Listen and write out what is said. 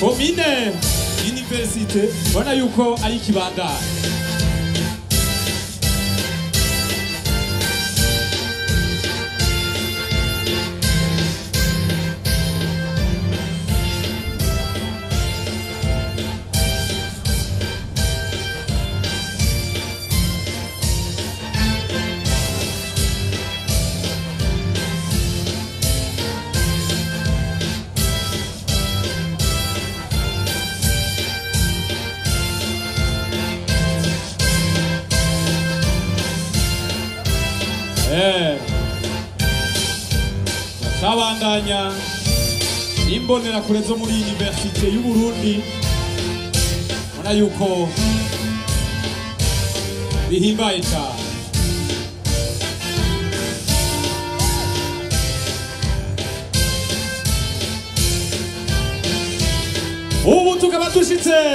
Komine Universite bona yuko ari kibandana. Kabandanya imbonera kure zo muri Universite y'u Burundi bona yuko bihimbaye cyane. Ubu tukaba dushitse